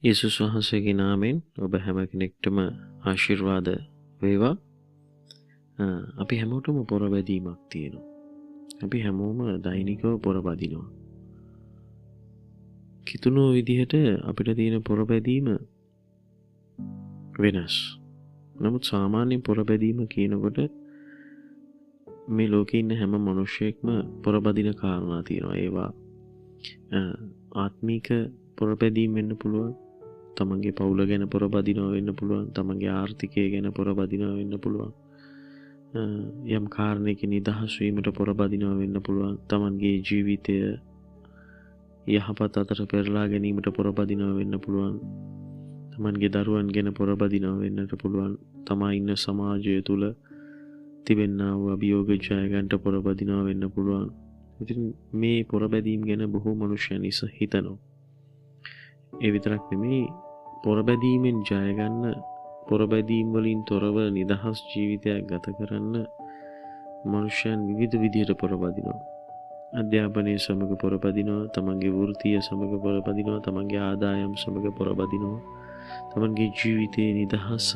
යේසුස් වහන්සේගේ නාමයෙන් ඔබ හැම කෙනෙක්ටම ආශිර්වාද වේවා. අපි හැමෝටම පොරබැදීමක් තියෙනවා. අපි හැමෝම දෛනිකව පොරබදිනවා. කිතුණු විදිහට අපිට තියෙන පොරබැදීම වෙනස්. නමුත් සාමාන්‍ය පොරබැදීම කියනකොට මේ ලෝකේ ඉන්න හැම මිනිහෙක්ම පොරබදින කාරණා තියෙනවා. ඒවා ආත්මික පොරබැදීම් වෙන්න පුළුවන්. තමන්ගේ පවුල ගැන පොරබදිනවා වෙන්න පුළුවන්. තමන්ගේ ආර්ථිකය ගැන පොරබදිනවා වෙන්න පුළුවන්. යම් කාරණයක නිදහස් වීමට පොරබදිනවා වෙන්න පුළුවන්. තමන්ගේ ජීවිතය යහපත් අතට පෙරලා ගැනීමට පොරබදිනවා වෙන්න පුළුවන්. තමන්ගේ දරුවන් ගැන පොරබදිනවා වෙන්නට පුළුවන්. තමා ඉන්න සමාජය තුල තිබෙනා වූ අභියෝග ජය ගන්නට පොරබදිනවා වෙන්න පුළුවන්. ඉතින් මේ පොරබැදීම් ගැන බොහෝ මනුෂ්‍යයන් හිතනවා. ඒ විතරක් නෙමෙයි, පොරබැදීමෙන් ජය ගන්න, පොරබැදීම් වලින් තොරව නිදහස් ජීවිතයක් ගත කරන්න මනුෂ්‍යයන් විවිධ විදිහට පොරබදිනවා. අධ්‍යාපනයේ සමග පොරබදිනවා, තමන්ගේ වෘත්තිය සමග පොරබදිනවා, තමන්ගේ ආදායම් සමග පොරබදිනවා, තමන්ගේ ජීවිතයේ නිදහස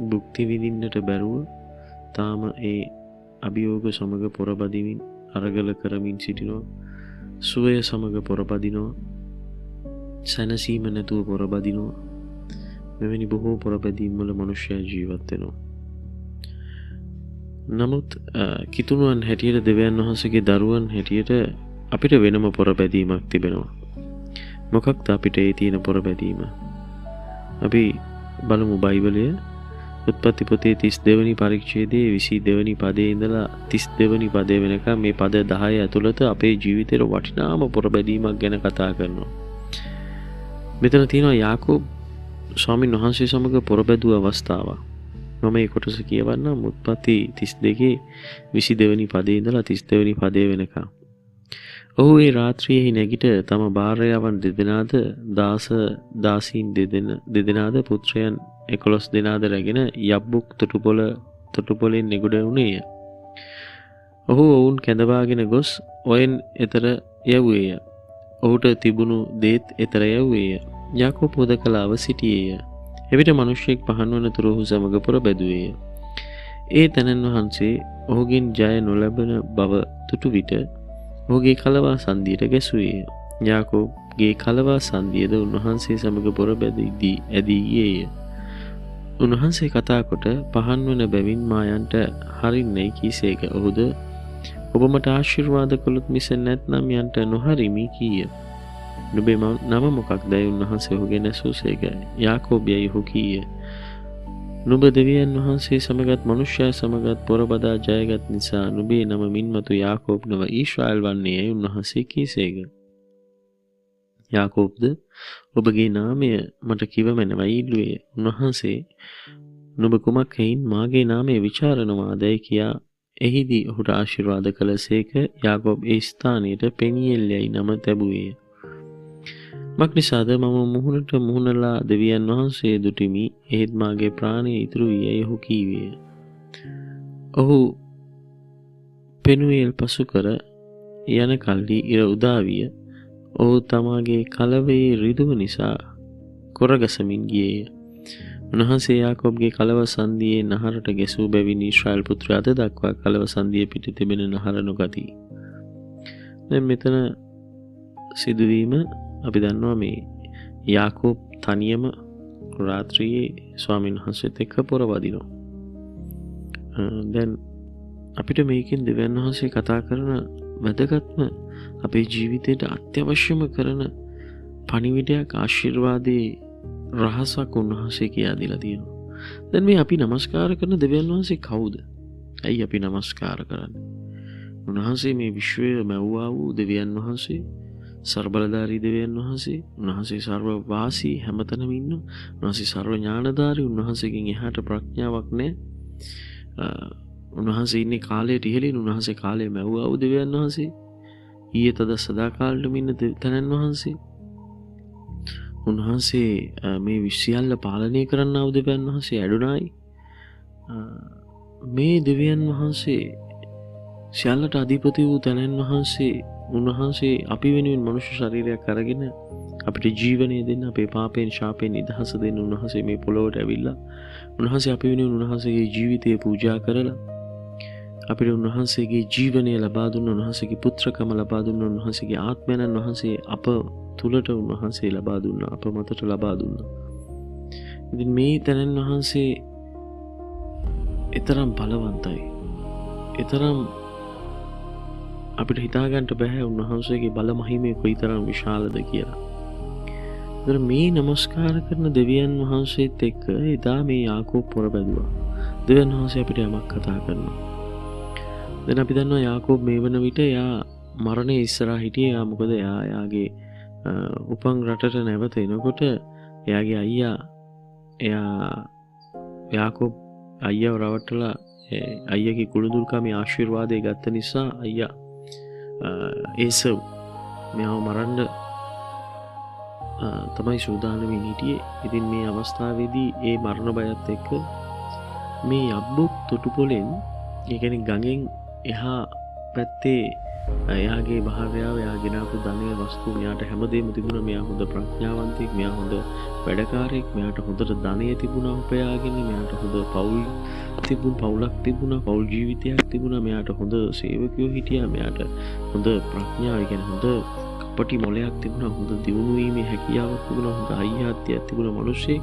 භුක්ති විඳින්නට බැරුව තාම ඒ අභියෝග සමග පොරබදිමින් අරගල කරමින් සිටිනවා. සුවය සමග පොරබදිනවා, සැනසීම නැතුව පොරබදිනවා. මෙවැනි බොහෝ පොරබැදීම් වල මනුෂ්‍යයා ජීවත් වෙනවා. නමුත් කිතුණුවන් හැටියට, දෙවියන් වහන්සේගේ දරුවන් හැටියට අපිට වෙනම පොරබැදීමක් තිබෙනවා. මොකක්ද අපිට ඒ තියෙන පොරබැදීම? අපි බලමු බයිබලය උත්පත්ති පොතේ 32 වෙනි පරිච්ඡේදයේ 22 වෙනි පදයේ ඉඳලා 32 වෙනි පදය වෙනකම් මේ පද 10 ඇතුළත අපේ ජීවිතේට වටිනාම පොරබැදීමක් ගැන කතා කරනවා. මෙතන තියෙනවා යාකෝබ් ස්වාමීන් වහන්සේ සමග පොරබැදුව අවස්ථාවක්. මම මේ කොටස කියවන්නම්. උත්පත්ති 32 22 වෙනි පදයේ ඉඳලා 32 වෙනි පදය වෙනකම්. ඔහු ඒ රාත්‍රියේ නැගිට තම භාර්යාවන් දෙදෙනාද දාසීන් දෙදෙනාද පුත්‍රයන් 11 දෙනාද රැගෙන යබ්බුක් තොටුපොළෙන් නිගුඩ වුණේය. ඔහු ඔවුන් කැඳවාගෙන ගොස් ඔයෙන් එතර යවුවේය. ඔහුට තිබුණු දේත් එතර යවුවේය. යාකෝබ් හුදකලාව සිටියේය. එවිට මිනිසෙක් පහන් වන තුරු ඔහු සමග පොරබැදුවේය. ඒ තැනන් වහන්සේ ඔහුගෙන් ජය නොලැබෙන බව තුටු විට ඔහුගේ කලවා සන්ධියට ගැසුවේය. යාකෝබ්ගේ කලවා සන්ධියද උන්වහන්සේ සමග පොරබැදීදී ඇදී ගියේය. උන්වහන්සේ කතා කොට පහන් වන බැවින් මායන්ට හරින්නේ කීසේක. ඔහුද ඔබ මට ආශිර්වාද කළොත් මිස නැත්නම් යන්ට නොහරිමි කීය. නුඹේ නම මොකක්දයි? උන්වහන්සේ ඔහුගෙන් ඇසූසේක. යාකෝබ් යයි ඔහු කීය. නුඹ දෙවියන් වහන්සේ සමගත් මනුෂ්‍යයා සමගත් පොරබදා ජයගත් නිසා නුඹේ නම මින්මතු යාකෝබ් නොව ඊශ්‍රායල් වන්නේ යයි උන්වහන්සේ කීසේක. යාකෝබ්ද ඔබගේ නාමය මට කිව මැනවයි ඉල්ලුවේ. උන්වහන්සේ නුඹ කුමක් හේයින් මාගේ නාමය විචාරනවාදයි කියා එහිදී ඔහුට ආශිර්වාද කළසේක. යාකෝබ් ඒ ස්ථානයට පෙනියෙල් යයි නම තැබුවේය. මක්නිසාද මම මුහුණට මුහුණලා දෙවියන් වහන්සේ දුටිමි, එහෙත් මාගේ ප්‍රාණය ඉතුරු වී ඔහු කීවේය. ඔහු පෙනුවේල් පසු කර යන කල්හි ඉර උදා විය. ඔහු තමාගේ කලවේ රිදුව නිසා කොරගසමින් ගියේය. උන්වහන්සේ යාකෝබ්ගේ කලව සන්ධියේ නහරට ගැසූ බැවින් ඊශ්‍රායල් පුත්‍රයා අද දක්වා කලව සන්ධිය පිට තිබෙන නහර නොගති. දැන් මෙතන සිදුවීම අපි දන්නවා. මේ යාකෝබ් තනියම රාත්‍රියේ ස්වාමීන් වහන්සේත් එක්ක පොරවදිනවා. දැන් අපිට මේකෙන් දෙවියන් වහන්සේ කතා කරන වැදගත්ම අපේ ජීවිතයට අත්‍යවශ්‍යම කරන පණිවිඩයක්, ආශිර්වාදයේ රහසක් උන්වහන්සේ කියා දීලා තියෙනවා. දැන් මේ අපි නමස්කාර කරන දෙවියන් වහන්සේ කවුද? ඇයි අපි නමස්කාර කරන්නේ? උන්වහන්සේ මේ විශ්වය මැව්වා වූ දෙවියන් වහන්සේ, ਸਰබලධාරී දෙවියන් වහන්සේ. උන්වහන්සේ සර්ව වාසී, හැමතැනම ඉන්න. උන්වහන්සේ සර්ව ඥානධාරී. උන්වහන්සේගෙන් එහාට ප්‍රඥාවක් නැහැ. උන්වහන්සේ ඉන්නේ කාලයට ඉහළින්. උන්වහන්සේ කාලය මැව්වා වූ දෙවියන් වහන්සේ. ඊයේ තද සදාකාලෙම ඉන්න තනන් වහන්සේ. උන්වහන්සේ මේ විශ්වයල්ල පාලනය කරන්නා වූ දෙවියන් වහන්සේ ඇඩොනායි. මේ දෙවියන් වහන්සේ සියල්ලට අධිපති වූ තනන් වහන්සේ උන්වහන්සේ අපි වෙනුවෙන් මනුෂ්‍ය ශරීරයක් අරගෙන අපිට ජීවනය දෙන්න, අපේ පාපයෙන් ශාපයෙන් නිදහස දෙන්න උන්වහන්සේ මේ පොළොවට ඇවිල්ලා උන්වහන්සේ අපි වෙනුවෙන් උන්වහන්සේගේ ජීවිතය පූජා කරලා අපිට උන්වහන්සේගේ ජීවනය ලබා දුන්න, උන්වහන්සේගේ පුත්‍රකම ලබා දුන්න, උන්වහන්සේගේ ආත්මයන් වහන්සේ අප තුලට උන්වහන්සේ ලබා දුන්නා, අප මතට ලබා දුන්නා. ඉතින් මේ තැනන් වහන්සේ එතරම් බලවන්තයි, එතරම් අපිට හිතාගන්නට බෑ උන්වහන්සේගේ බල මහිමය කොයිතරම් විශාලද කියලා. ඒතර මේ নমස්කාර කරන දෙවියන් වහන්සේත් එක්ක එදා මේ යාකෝබ් පොරබැදුවා. දෙවියන් වහන්සේ අපිට යමක් කතා කරනවා. දැන් අපි දන්නවා යාකෝබ් මේ වන විට එයා මරණය ඉස්සරහා හිටියේ. එයා මොකද එයාගේ උපන් රටට නැවත එනකොට එයාගේ අයියා යාකෝබ් අයියාව රවට්ටලා අයියාගේ කුළුදුල්කමේ ආශිර්වාදය ගත්ත නිසා අයියා ඒසව් මෙයාව මරන්න තමයි සූදානමින් හිටියේ. ඉතින් මේ අවස්ථාවේදී ඒ මරණ බයත් එක්ක මේ යබ්බුක් තොටුපොලෙන්, ඒ කියන්නේ ගඟෙන් එහා පැත්තේ එයාගේ භාර්යාව, එයා ගෙනාපු ධනය වස්තු, මෙයාට හැමදේම තිබුණා. මෙයා හොඳ ප්‍රඥාවන්තයෙක්, මෙයා හොඳ වැඩකාරයෙක්, මෙයාට හොඳට ධනය තිබුණා උපයාගෙන, මෙයාට හොඳ පවුලක් තිබුණා, පවුල් ජීවිතයක් තිබුණා, මෙයාට හොඳ සේවකයෝ හිටියා, මෙයාට හොඳ ප්‍රඥාව, ඒ කියන්නේ හොඳ කපටි මොලයක් තිබුණා, හොඳ දියුණු වීමේ හැකියාවක් තිබුණා, හොඳ අයියාත්වයක් තිබුණා මිනිස්සෙක්.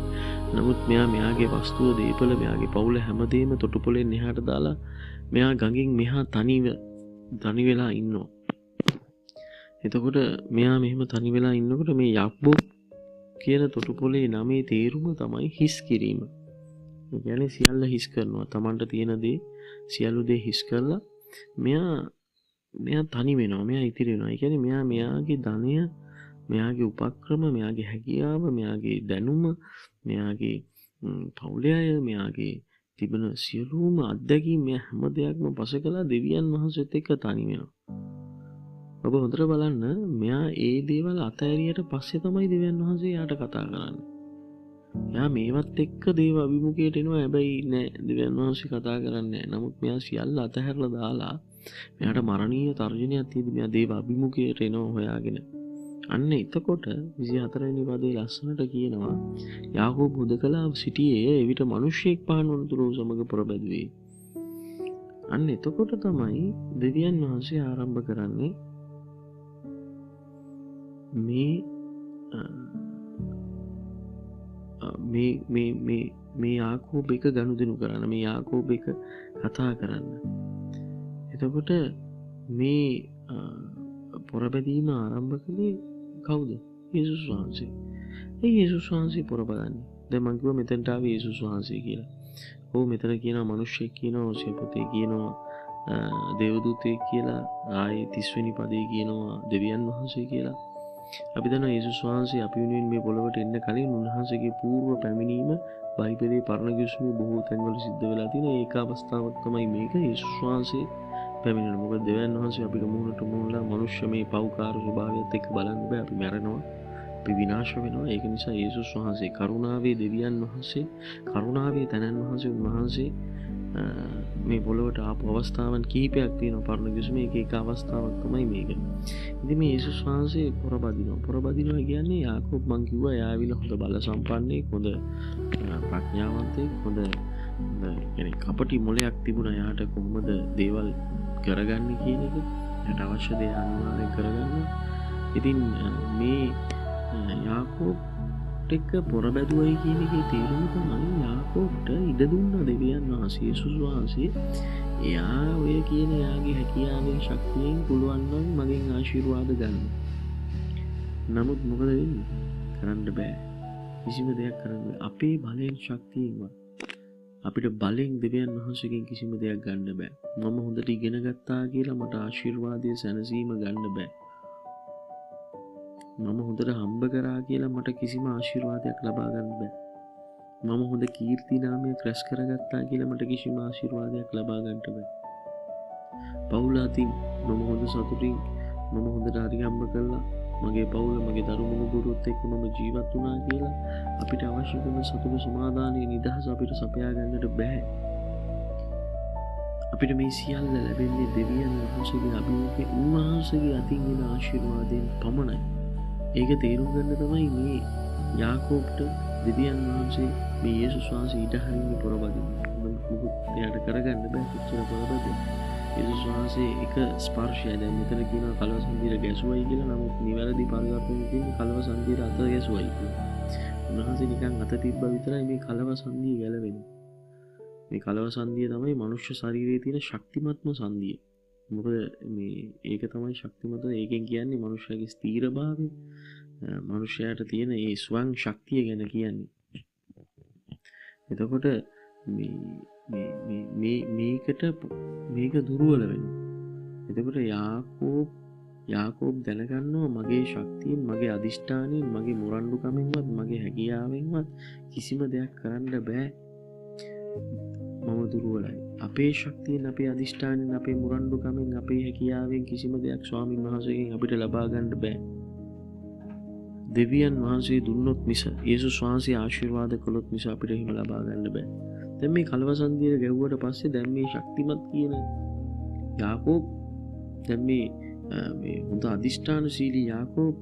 නමුත් මෙයාගේ වස්තුව, දීපල, මෙයාගේ පවුල හැමදේම තොටුපොලෙන් එහාට දාලා මෙයා ගඟින් මෙහා තනි වෙලා ඉන්නවා. එතකොට මෙයා මෙහෙම තනි වෙලා ඉන්නකොට මේ යබ්බුක් කියන තොටුපොලේ නමේ තේරුම තමයි හිස් කිරීම. ඒ කියන්නේ සියල්ල හිස් කරනවා. Tamanට තියෙන දේ සියලු දේ හිස් කරලා මෙයා තනි වෙනවා. මෙයා ඉතිරි වෙනවා. ඒ කියන්නේ මෙයාගේ ධනය, මෙයාගේ උපක්‍රම, මෙයාගේ හැකියාව, මෙයාගේ දැනුම, මෙයාගේ පවුලේ අය, මෙයාගේ තිබෙන සියලුම අත්දැකීම්, මෙයා හැම දෙයක්ම පස කළා දෙවියන් වහන්සේත් එක්ක තනි වෙනවා. ඔබ හොඳට බලන්න, මෙයා ඒ දේවල් අතහැරියට පස්සේ තමයි දෙවියන් වහන්සේ යාට කතා කරන්නේ. එයා මේවත් එක්ක දේව අභිමුඛයට එනවා. හැබැයි නෑ, දෙවියන් වහන්සේ කතා කරන්නේ නෑ. නමුත් මෙයා සියල්ල අතහැරලා දාලා මෙයාට මරණීය තර්ජනයක් තියෙදි මෙයා දේව අභිමුඛයට එනවා හොයාගෙන. අන්න එතකොට 24 වෙනි පදේ ලස්සනට කියනවා, යාකෝබ් හුදකලා සිටියේ එවිට මිනිසෙක් පහන් වනතුරු සමග පොරබැදුවේ. අන්න එතකොට තමයි දෙවියන් වහන්සේ ආරම්භ කරන්නේ මේ යාකෝබ් එක ගනුදෙනු කරන්න, මේ යාකෝබ් එක කතා කරන්න. එතකොට මේ පොරබැදීම ආරම්භ කළේ කවුද? යේසුස් වහන්සේ. ඒ යේසුස් වහන්සේ පොරබදන්නේ. දැන් මම කිව්වා මෙතනට ආවේ යේසුස් වහන්සේ කියලා. ඔව්, මෙතන කියනවා මිනිස්සෙක් කියනවා, ඔසේ පොතේ කියනවා දේවදූතයෙක් කියලා, ආයේ 30 වෙනි පදේ කියනවා දෙවියන් වහන්සේ කියලා. අපි දන්නවා යේසුස් වහන්සේ අපි වෙනුවෙන් මේ පොළොවට එන්න කලින් උන්වහන්සේගේ పూర్ව පැමිණීම බයිබලයේ පරණ කිව්සුමේ බොහෝ තැන්වල සිද්ධ වෙලා තියෙන ඒක අවස්ථාවක් තමයි මේක. යේසුස් වහන්සේ පැමිණෙන. මොකද දෙවියන් වහන්සේ අපිට මුහුණට මුහුණලා මනුෂ්‍ය මේ පෞකාර ස්වභාවයත් එක්ක බලන්න බෑ. අපි මැරෙනවා, අපි විනාශ වෙනවා. ඒක නිසා යේසුස් වහන්සේ කරුණාවේ දෙවියන් වහන්සේ, කරුණාවේ තනන් වහන්සේ, උන්වහන්සේ මේ පොළොවට ආපු අවස්ථාවන් කීපයක් තියෙනවා පරණ කිව්සුමේ. එක අවස්ථාවක් තමයි මේක. ඉතින් මේ යේසුස් වහන්සේ පොරබදිනවා කියන්නේ යාකෝබ් මං කිව්වා එයා ඇවිල්ලා හොඳ බල සම්පන්නෙක්, හොඳ ප්‍රඥාවන්තයෙක්, හොඳ يعني කපටි මොලයක් තිබුණා යාට කොහොමද දේවල් කරගන්නේ කියන එක. යාට අවශ්‍ය දේ අනිවාර්යෙන් කරගන්න. ඉතින් මේ යාකෝබ් එක්ක පොරබැදුවයි කියන එකේ තේරුම තමයි යාකෝබ්ට ඉඩ දුන්න දෙවියන් වහන්සේ, යේසුස් වහන්සේ. එයා ඔය කියන එයාගේ හැකියාවෙන්, ශක්තියෙන් පුළුවන් නම් මගෙන් ආශිර්වාද ගන්න. නමුත් මොකද වෙන්නේ? කරන්න බෑ. කිසිම දෙයක් කරන්න බෑ. අපේ බලයෙන්, ශක්තියෙන්වත් අපිට බලෙන් දෙවියන් වහන්සේගෙන් කිසිම දෙයක් ගන්න බෑ. මම හොඳට ඉගෙන ගත්තා කියලා මට ආශිර්වාදයේ සැනසීම ගන්න බෑ. මම හොඳට හම්බ කරා කියලා මට කිසිම ආශිර්වාදයක් ලබා ගන්න බෑ. මම හොඳ කීර්ති නාමයක් රැස් කරගත්තා කියලා මට කිසිම ආශිර්වාදයක් ලබා ගන්නට බෑ. පවුල අතින් මම හොඳ සතුටින් මම හොඳට හරි හම්බ කළා, මගේ පවුල, මගේ දරුණු ගුරුත් එක්ක මම ජීවත් වුණා කියලා අපිට අවශ්‍ය කරන සතුට, සමාදානයේ, නිදහස අපිට සපයා ගන්නට බෑ. අපිට මේ සියල්ල ලැබෙන්නේ දෙවියන් වහන්සේගේ අභිමුඛයේ උන්වහන්සේගේ අතින් එන ආශිර්වාදයෙන් පමණයි. ඒක තේරුම් ගන්න තමයි මේ යාකෝබ්ට දෙවියන් වහන්සේ මේ යේසුස් වහන්සේ ඊට හරින්නේ පොරබදින්නේ. මොකද එයාට කරගන්න බෑ කොච්චර පොරබදින්න. යේසුස් වහන්සේ එක ස්පර්ශය දැන් මෙතන කියනවා කලව සංදීර ගැසුවයි කියලා. නමුත් නිවැරදි පරිවර්තනය තියෙන්නේ කලව සංදීර අත ගැසුවයි කියලා. උන්වහන්සේ නිකන් අත තිබ්බ විතරයි මේ කලව සංදිය ගැලවෙන්නේ. මේ කලව සංදිය තමයි මනුෂ්‍ය ශරීරයේ තියෙන ශක්තිමත්ම සංදිය. මොකද මේ ඒක තමයි ශක්තිමත්. ඒකෙන් කියන්නේ මනුෂ්‍යයාගේ ස්ථීරභාවය, මනුෂ්‍යයාට තියෙන ඒ ස්වං ශක්තිය ගැන කියන්නේ. එතකොට මේක දුර්වල වෙනවා. එතකොට යාකෝබ් දැනගන්නවා මගේ ශක්තියෙන්, මගේ අදිෂ්ඨානයෙන්, මගේ මුරණ්ඩුකමින්වත්, මගේ හැකියාවෙන්වත් කිසිම දෙයක් කරන්න බෑ. මම දුර්වලයි. අපේ ශක්තියෙන්, අපේ අදිෂ්ඨානයෙන්, අපේ මුරණ්ඩුකමින්, අපේ හැකියාවෙන් කිසිම දෙයක් ස්වාමීන් වහන්සේගෙන් අපිට ලබා ගන්න බෑ. දෙවියන් වහන්සේ දුන්නොත් මිස, යේසුස් වහන්සේ ආශිර්වාද කළොත් මිස අපිට එහෙම ලබා ගන්න බෑ. දැන් මේ කලව සංදිය ගැව්වට පස්සේ දැන් මේ ශක්තිමත් කියන යාකෝබ්, දැන් මේ හොඳ අදිෂ්ඨානශීලී යාකෝබ්,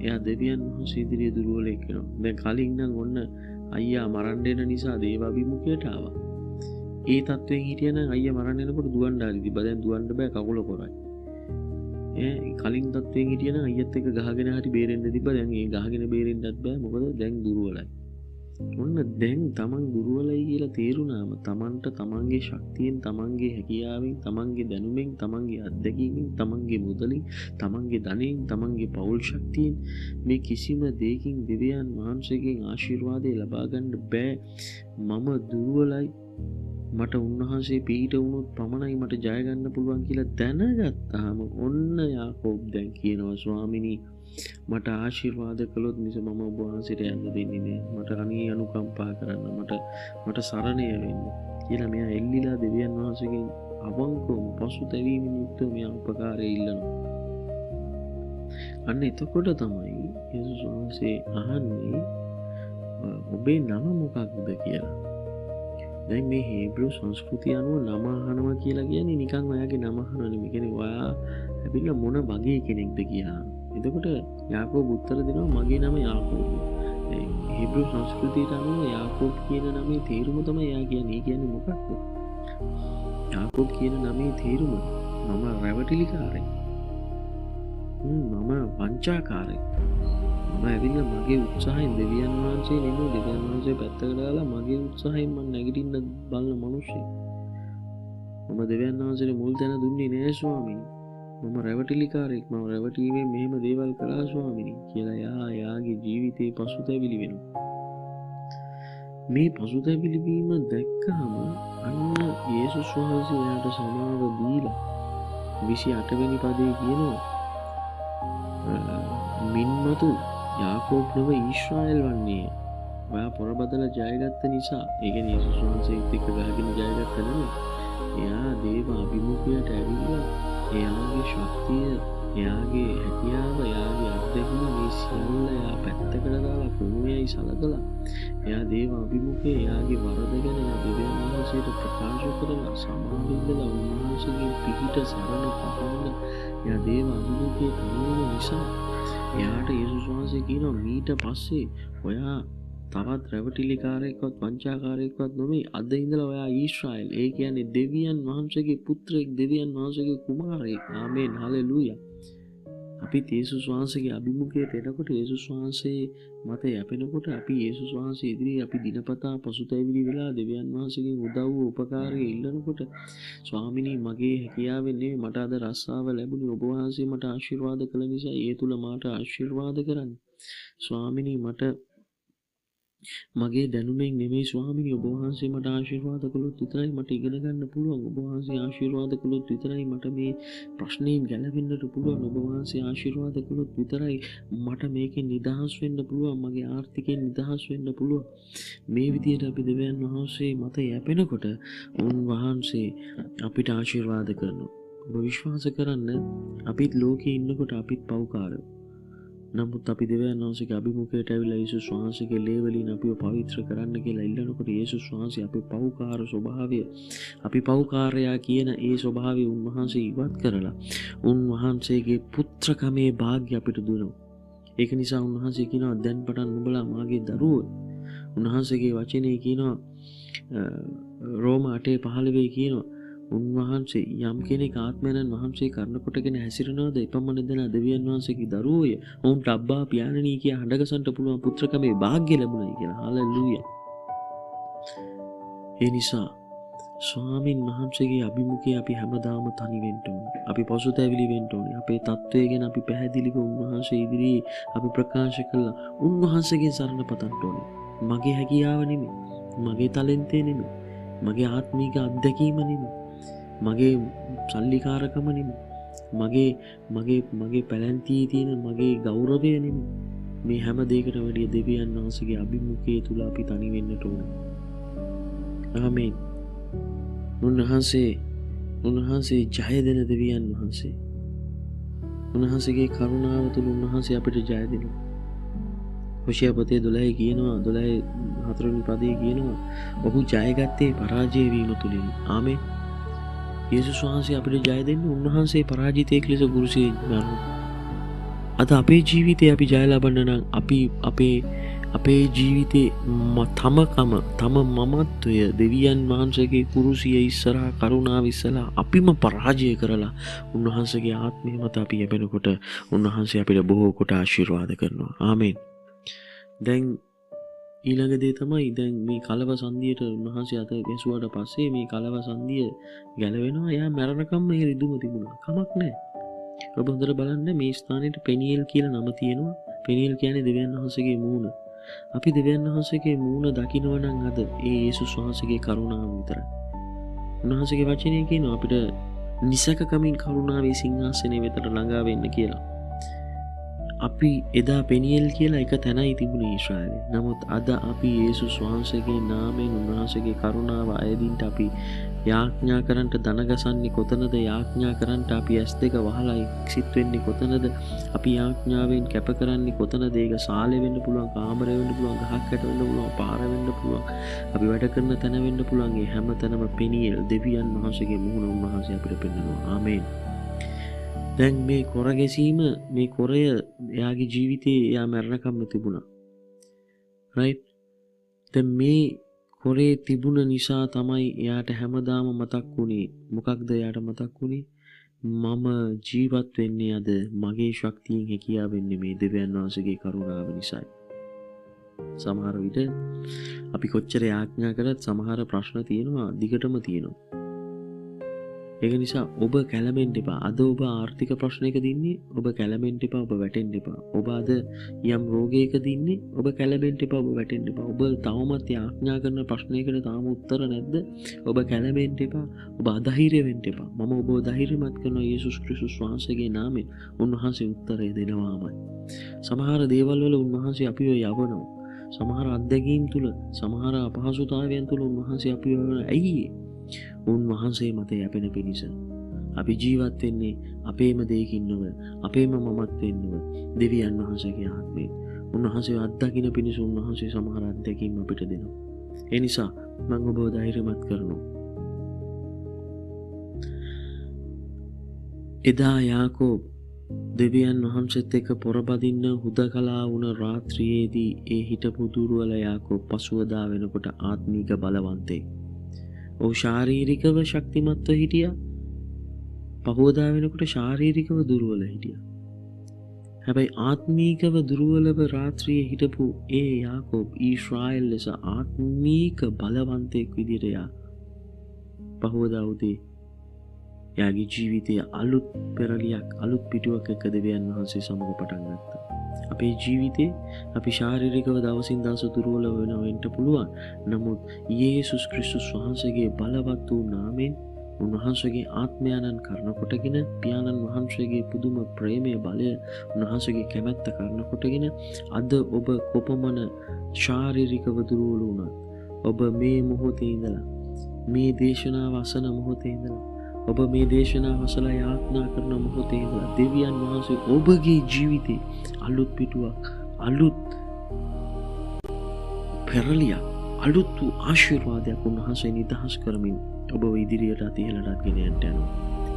එයා දෙවියන් වහන්සේ ඉදිරියේ දුර්වලෙක් වෙනවා. දැන් කලින් නම් ඔන්න අයියා මරන්න එන නිසා දේව අභිමුඛයට ආවා. ඒ තත්වෙන් හිටියනම් අයියා මරන්න එනකොට දුවන්න ආරි තිබ්බා. දැන් දුවන්න බෑ, කකුල කොරයි. කලින් තත්වෙන් හිටියනම් අයියත් එක්ක ගහගෙන හරි බේරෙන්න තිබ්බා. දැන් ඒ ගහගෙන බේරෙන්නත් බෑ. මොකද දැන් දුර්වලයි. ඔන්න දැන් තමන් දුර්වලයි කියලා තේරුණාම තමන්ට තමන්ගේ ශක්තියෙන්, තමන්ගේ හැකියාවෙන්, තමන්ගේ දැනුමෙන්, තමන්ගේ අත්දැකීමෙන්, තමන්ගේ මුදලින්, තමන්ගේ ධනෙන්, තමන්ගේ පෞල් ශක්තියෙන් මේ කිසිම දෙයකින් දෙවියන් වහන්සේගෙන් ආශිර්වාදය ලබා ගන්න බෑ. මම දුර්වලයි, මට උන්වහන්සේ පිහිට වුණොත් පමණයි මට ජය ගන්න පුළුවන් කියලා දැනගත්තාම ඔන්න යාකෝබ් දැන් කියනවා ස්වාමිනී මට ආශිර්වාද කළොත් මිස මම ඔබ වහන්සේට යන්න දෙන්නේ නෑ. මට අනේ අනුකම්පා කරන්න, මට සරණය වෙන්න කියලා මෙයා එල්ලිලා දෙවියන් වහන්සේගෙන් අවංකවම පසුතැවීමෙන් යුක්තව මෙයා උපකාරය ඉල්ලනවා. අන්න එතකොට තමයි යේසුස් වහන්සේ අහන්නේ ඔබේ නම මොකක්ද කියලා. දැන් මේ හේබ්‍රු සංස්කෘතිය අනුව නම අහනවා කියලා කියන්නේ නිකන් ඔයාගේ නම අහනවා නෙමෙයි. කියන්නේ ඔයා හැබැයි මොන වගේ කෙනෙක්ද කියලා. එතකොට යාකෝබ් උත්තර දෙනවා මගේ නම යාකෝබ්. හේබ්‍රු සංස්කෘතියට අනුව යාකෝබ් කියන නමේ තේරුම තමයි එයා කියන්නේ. ඒ කියන්නේ මොකක්ද? යාකෝබ් කියන නමේ තේරුම මම රැවටිලිකාරයි. මම වංචාකාරයි. මම ඇවිල්ලා මගේ උත්සාහයෙන් දෙවියන් වහන්සේ නෙමෙයි, දෙවියන් වහන්සේ පැත්තකට දාලා මගේ උත්සාහයෙන් මම නැගිටින්න බලන මිනිස්සෙක්. මම දෙවියන් වහන්සේට මුල් තැන දුන්නේ නෑ ස්වාමීනි. මම රැවටිලිකාරයෙක්. මම රැවටීමේ මෙහෙම දේවල් කළා ස්වාමීනි කියලා යාගේ ජීවිතේ පසුතැවිලි වෙනවා. මේ පසුතැවිලි වීම දැක්කම අන්න යේසුස් වහන්සේ එයාට සමාව දීලා 28 වෙනි පදේ කියනවා මින්මතු යාකෝබ් නොව ඊශ්‍රායෙල් වන්නේ. ඔයා පොරබදලා ජයගත්ත නිසා, ඒ කියන්නේ යේසුස් වහන්සේත් එක්ක ගහගෙන ජයගත්ත නෙමෙයි. එයා දේව අභිමුඛයට ඇවිල්ලා එයාගේ ශක්තිය, එයාගේ හැකියාව, එයාගේ අත්දැකීම මේ සියල්ල එයා පැත්තකට දාලා කුණුවේයි සලකලා එයා දේව අභිමුඛයේ එයාගේ වරද ගැන එයා දෙවියන් වහන්සේට ප්‍රකාශ කරලා සමාවෙන්නලා උන්වහන්සේගේ පිහිට සරණ පහන්න එයා දේව අභිමුඛයේ තනියම නිසා එයාට යේසුස් වහන්සේ කියනවා මීට පස්සේ ඔයා තවත් රැවටිලිකාරයෙක්වත් වංචාකාරයෙක්වත් නොවේ. අද ඉඳලා ඔයා ඊශ්‍රායෙල්. ඒ කියන්නේ දෙවියන් වහන්සේගේ පුත්‍රයෙක්, දෙවියන් වහන්සේගේ කුමාරයෙක්. ආමේන් හලෙලූයා. අපි යේසුස් වහන්සේගේ අභිමුඛයට එනකොට, යේසුස් වහන්සේ මත යැපෙනකොට, අපි යේසුස් වහන්සේ ඉදිරියේ අපි දිනපතා පසුතැවිලි වෙලා දෙවියන් වහන්සේගෙන් උදව්ව උපකාරය ඉල්ලනකොට ස්වාමිනී මගේ හැකියාවෙන් නෙමෙයි මට අද රස්සාව ලැබුණේ ඔබ වහන්සේ මට ආශිර්වාද කළ නිසා ඒ තුල මාට ආශිර්වාද කරන්න. ස්වාමිනී මට මගේ දැනුමෙන් නෙමෙයි ස්වාමිනී ඔබ වහන්සේ මට ආශිර්වාද කළොත් විතරයි මට ඉගෙන ගන්න පුළුවන්. ඔබ වහන්සේ ආශිර්වාද කළොත් විතරයි මට මේ ප්‍රශ්නයෙන් ගැලවෙන්නට පුළුවන්. ඔබ වහන්සේ ආශිර්වාද කළොත් විතරයි මට මේකෙන් නිදහස් වෙන්න පුළුවන්. මගේ ආර්ථිකයෙන් නිදහස් වෙන්න පුළුවන්. මේ විදිහට අපි දෙවියන් වහන්සේ මත යැපෙනකොට උන්වහන්සේ අපිට ආශිර්වාද කරනවා. ඔබ විශ්වාස කරන්න අපිත් ලෝකේ ඉන්නකොට අපිත් පව්කාරයෝ. නමුත් අපි දෙවියන් වහන්සේගේ අභිමුඛයට ඇවිල්ලා යේසුස් වහන්සේගේ ලේ වලින් අපිව පවිත්‍ර කරන්න කියලා ඉල්ලනකොට යේසුස් වහන්සේ අපේ පව්කාර ස්වභාවය, අපි පව්කාරයා කියන ඒ ස්වභාවය උන්වහන්සේ ඉවත් කරලා උන්වහන්සේගේ පුත්‍රකමේ භාග්‍ය අපිට දුන්නා. ඒක නිසා උන්වහන්සේ කියනවා දැන් පටන් නුඹලා මාගේ දරුවෝ. උන්වහන්සේගේ වචනේ කියනවා රෝම 8:15 කියනවා උන්වහන්සේ යම් කෙනෙක් ආත්මයන් වහන්සේ කරන කොටගෙන හැසිරෙනවද එපමණ දෙනා දෙවියන් වහන්සේගේ දරුවෝය. ඔවුන්ට අබ්බා පියාණනි කියා හඬගසන්ට පුළුවන් පුත්‍රකමේ වාග්ය ලැබුණයි කියලා. හාලෙලූයා. ඒ නිසා ස්වාමින් වහන්සේගේ අභිමුඛයේ අපි හැමදාම තනි වෙන්න ඕනේ. අපි පසුතැවිලි වෙන්න ඕනේ. අපේ තත්වය ගැන අපි පැහැදිලිව උන්වහන්සේ ඉදිරියේ අපි ප්‍රකාශ කළා. උන්වහන්සේගෙන් සරණ පතන්න ඕනේ. මගේ හැකියාව නෙමෙයි. මගේ ටැලන්ටේ නෙමෙයි. මගේ ආත්මික අත්දැකීම නෙමෙයි. මගේ සල්ලිකාරකම නෙමෙයි. මගේ පැලැන්තියේ තියෙන මගේ ගෞරවය නෙමෙයි. මේ හැම දෙයකට වැඩිය දෙවියන් වහන්සේගේ අභිමුඛයේ තුල අපි තනි වෙන්නට ඕනේ. ආමේන්. උන්වහන්සේ ජය දෙන දෙවියන් වහන්සේ. උන්වහන්සේගේ කරුණාව තුල උන්වහන්සේ අපිට ජය දෙනවා. හොෂියා පොතේ 12 කියනවා 12 4 වෙනි පදයේ කියනවා ඔහු ජයගත්තේ පරාජය වීම තුලින්. ආමේන්. යේසුස් වහන්සේ අපිට ජය දෙන්න උන්වහන්සේ පරාජිතයෙක් ලෙස කුරුසියේ මැරුණා. අද අපේ ජීවිතේ අපි ජය ලබන්න නම් අපි අපේ ජීවිතේ තම මමත්වය දෙවියන් වහන්සේගේ කුරුසිය ඉස්සරහා කරුණාව ඉස්සලා අපිම පරාජය කරලා උන්වහන්සේගේ ආත්මය මත අපි යැපෙනකොට උන්වහන්සේ අපිට බොහෝ කොට ආශිර්වාද කරනවා. ආමේන්. දැන් ඊළඟ දේ තමයි දැන් මේ කලව සංදියට උන්වහන්සේ අත ගැසුවාට පස්සේ මේ කලව සංදිය ගැලවෙනවා. එයා මරණකම් මේ රිදුම තිබුණා. කමක් නැහැ. ඔබ හොඳට බලන්න මේ ස්ථානෙට පෙනියෙල් කියලා නම තියෙනවා. පෙනියෙල් කියන්නේ දෙවියන් වහන්සේගේ මූණ. අපි දෙවියන් වහන්සේගේ මූණ දකිනවා නම් අද ඒ යේසුස් වහන්සේගේ කරුණාව විතරයි. උන්වහන්සේගේ වචනේ කියනවා අපිට නිසකකමින් කරුණාවේ සිංහාසනය වෙතට ළඟා වෙන්න කියලා. අපි එදා පෙනියෙල් කියලා එක තැනයි තිබුණේ ඊශ්‍රායලේ. නමුත් අද අපි යේසුස් වහන්සේගේ නාමයෙන් උන්වහන්සේගේ කරුණාව අයදින්ට අපි යාඥා කරන්නට දනගසන්නේ කොතනද? යාඥා කරන්නට අපි S2 වහලා එක්සිට් වෙන්නේ කොතනද? අපි යාඥාවෙන් කැප කරන්නේ කොතනද? ඒක සාලේ වෙන්න පුළුවන්, කාමරේ වෙන්න පුළුවන්, ගහක් යට වෙන්න පුළුවන්, පාර වෙන්න පුළුවන්. අපි වැඩ කරන තැන වෙන්න පුළුවන්. මේ හැම තැනම පෙනියෙල් දෙවියන් වහන්සේගේ මුහුණ උන්වහන්සේ අපිට පෙන්වනවා. ආමේන්. දැන් මේ කොර ගැසීම මේ කොරය එයාගේ ජීවිතේ එයා මරණකම්ම තිබුණා. රයිට්. දැන් මේ කොරේ තිබුණ නිසා තමයි එයාට හැමදාම මතක් වුණේ. මොකක්ද එයාට මතක් වුණේ? මම ජීවත් වෙන්නේ අද මගේ ශක්තියෙන් හැකියාවෙන් නෙමෙයි දෙවියන් වහන්සේගේ කරුණාව නිසායි. සමහර විට අපි කොච්චර යාඥා කරත් සමහර ප්‍රශ්න තියෙනවා, දිගටම තියෙනවා. ඒක නිසා ඔබ කැළඹෙන්න එපා. අද ඔබ ආර්ථික ප්‍රශ්නයකද ඉන්නේ? ඔබ කැළඹෙන්න එපා. ඔබ වැටෙන්න එපා. ඔබ අද යම් රෝගයකද ඉන්නේ? ඔබ කැළඹෙන්න එපා. ඔබ වැටෙන්න එපා. ඔබ තවමත් යාඥා කරන ප්‍රශ්නයකට තාම උත්තර නැද්ද? ඔබ කැළඹෙන්න එපා. ඔබ අධෛර්ය වෙන්න එපා. මම ඔබව ධෛර්යමත් කරනවා යේසුස් ක්‍රිස්තුස් වහන්සේගේ නාමයෙන්. උන්වහන්සේ උත්තරය දෙනවාමයි. සමහර දේවල් වල උන්වහන්සේ අපිව යවනවා. සමහර අත්දැකීම් තුල, සමහර අපහසුතාවයන් තුල උන්වහන්සේ අපිව යවනවා. ඇයි? උන්වහන්සේ මත යැපෙන පිණිස. අපි ජීවත් වෙන්නේ අපේම දෙයකින් නොව, අපේම මමත්වෙන් නොව, දෙවියන් වහන්සේගේ ආත්මයෙන්. උන්වහන්සේ අත්දකින්න පිණිස උන්වහන්සේ සමහර අත්දැකීම් අපිට දෙනවා. ඒ නිසා මම ඔබව ධෛර්යමත් කරනවා. එදා යාකෝබ් දෙවියන් වහන්සේත් එක්ක පොරබදින්න හුදකලා වුණ රාත්‍රියේදී ඒ හිටපු දුර්වල යාකෝබ් පසුවදා වෙනකොට ආත්මික බලවන්තයෙක්. ඔහු ශාරීරිකව ශක්තිමත්ව හිටියා. පහුවදා වෙනකොට ශාරීරිකව දුර්වල හිටියා. හැබැයි ආත්මීකව දුර්වලව රාත්‍රියේ හිටපු ඒ යාකෝබ් ඊශ්‍රායෙල් ලෙස ආත්මීක බලවන්තයෙක් විදිහට යා. පහුවදා උදේ යාගේ ජීවිතයේ අලුත් පෙරලියක්, අලුත් පිටුවක් එක්ක දෙවියන් වහන්සේ සමග පටන් ගත්තා. අපේ ජීවිතේ අපි ශාරීරිකව දවසින් දවස දුර්වල වෙන්න පුළුවන්. නමුත් යේසුස් ක්‍රිස්තුස් වහන්සේගේ බලවත් වූ නාමයෙන් උන්වහන්සේගේ ආත්මයන්න් කරන කොටගෙන පියාණන් වහන්සේගේ පුදුම ප්‍රේමයේ බලය උන්වහන්සේගේ කැමැත්ත කරන කොටගෙන අද ඔබ කොපමණ ශාරීරිකව දුර්වල වුණත් ඔබ මේ මොහොතේ ඉඳලා මේ දේශනාව අසන මොහොතේ ඉඳලා ඔබ මේ දේශනාව අසලා යාඥා කරන මොහොතේ ඉඳලා දෙවියන් වහන්සේ ඔබගේ ජීවිතේ අලුත් පිටුවක්, අලුත් පෙරලියක්, අලුත් වූ ආශිර්වාදයක් උන්වහන්සේ නිදහස් කරමින් ඔබ ඉදිරියට අතිහෙලටත් ගෙන යන්න යනවා.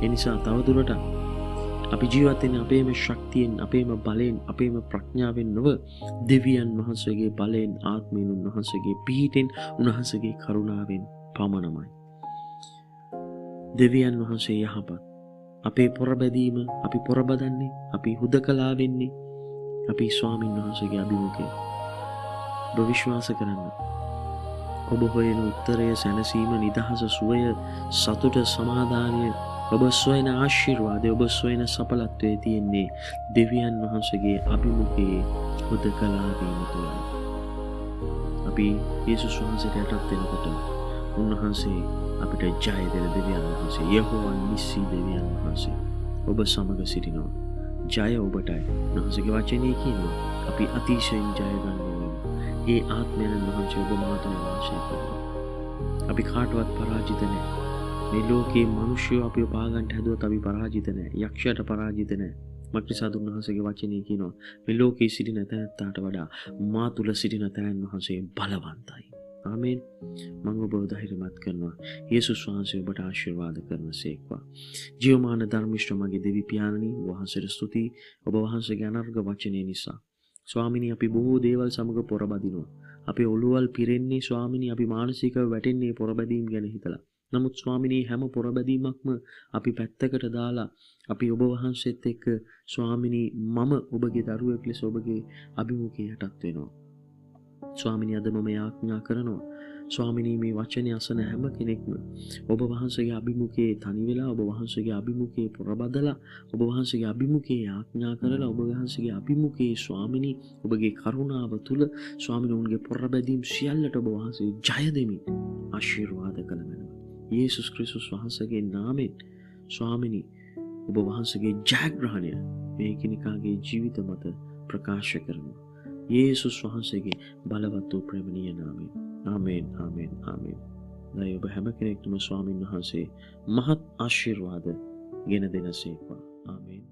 ඒ නිසා තවදුරටත් අපි ජීවත් වෙන්නේ අපේම ශක්තියෙන්, අපේම බලයෙන්, අපේම ප්‍රඥාවෙන් නොව දෙවියන් වහන්සේගේ බලයෙන්, ආත්මයෙන්, උන්වහන්සේගේ පිහිටෙන්, උන්වහන්සේගේ කරුණාවෙන් පමණමයි. දෙවියන් වහන්සේ යහපත්. අපේ පොරබැදීම අපි පොරබදන්නේ, අපි හුදකලා වෙන්නේ අපි ස්වාමීන් වහන්සේගේ අභිමුඛය. ඔබ විශ්වාස කරන්න. ඔබ හොයන උත්තරය, සැනසීම, නිදහස, සුවය, සතුට, සමාදානය, ඔබ සොයන ආශිර්වාදය, ඔබ සොයන සඵලත්වයේ තියෙන්නේ දෙවියන් වහන්සේගේ අභිමුඛයේ හුදකලා වීම තුළ. අපි යේසුස් වහන්සේට යටත් වෙනකොට උන්වහන්සේ අපිට ජය දෙන දෙවියන් වහන්සේ, යෙහෝවා නිසි දෙවියන් වහන්සේ ඔබ සමග සිටිනවා. ජය ඔබටයි. උන්වහන්සේගේ වචනේ කියනවා අපි අතිශයින් ජය ගන්නවා. ඒ ආත්මයන් වහන්සේ ඔබ මාතෘ වාසය කරනවා. අපි කාටවත් පරාජිත නැහැ. මේ ලෝකේ මිනිස්සු අපිව පාගන්න හැදුවත් අපි පරාජිත නැහැ. යක්ෂයට පරාජිත නැහැ. මක්නිසාද උන්වහන්සේගේ වචනේ කියනවා මේ ලෝකේ සිටින තැනැත්තාට වඩා මා තුල සිටින තැනැන් වහන්සේ බලවන්තයි. ආමේන්. මම ඔබව ධෛර්යමත් කරනවා. යේසුස් වහන්සේ ඔබට ආශිර්වාද කරනසේක්වා. ජීවමාන ධර්මිෂ්ඨ මගේ දෙවි පියාණනි, වහන්සේට ස්තුතියි ඔබ වහන්සේගේ අනර්ග වචනේ නිසා. ස්වාමිනී, අපි බොහෝ දේවල් සමග පොරබදිනවා. අපේ ඔළුවල් පිරෙන්නේ ස්වාමිනී, අපි මානසිකව වැටෙන්නේ පොරබැදීම් ගැන හිතලා. නමුත් ස්වාමිනී, හැම පොරබැදීමක්ම අපි පැත්තකට දාලා අපි ඔබ වහන්සේත් එක්ක ස්වාමිනී, මම ඔබගේ දරුවෙක් ලෙස ඔබගේ අභිමුඛයටත් වෙනවා. ස්වාමිනී, අද මම යාඥා කරනවා ස්වාමිනී, මේ වචනේ අසන හැම කෙනෙක්ම ඔබ වහන්සේගේ අභිමුඛයේ තනි වෙලා, ඔබ වහන්සේගේ අභිමුඛයේ පොරබදලා, ඔබ වහන්සේගේ අභිමුඛයේ යාඥා කරලා, ඔබ වහන්සේගේ අභිමුඛයේ ස්වාමිනී ඔබගේ කරුණාව තුල ස්වාමිනී උන්ගේ පොරබැදීම් සියල්ලට ඔබ වහන්සේ ජය දෙමින් ආශිර්වාද කළමෙනවා. යේසුස් ක්‍රිස්තුස් වහන්සේගේ නාමයෙන් ස්වාමිනී ඔබ වහන්සේගේ ජයග්‍රහණය මේ කෙනෙකුගේ ජීවිත මත ප්‍රකාශ කරනවා. යේසුස් වහන්සේගේ බලවත් වූ ප්‍රේමණීය නාමයෙන්. ආමේන්, ආමේන්, ආමේන්. දැන් ඔබ හැම කෙනෙක්ටම ස්වාමින් වහන්සේ මහත් ආශිර්වාද ගෙන දෙනසේක්වා. ආමේන්.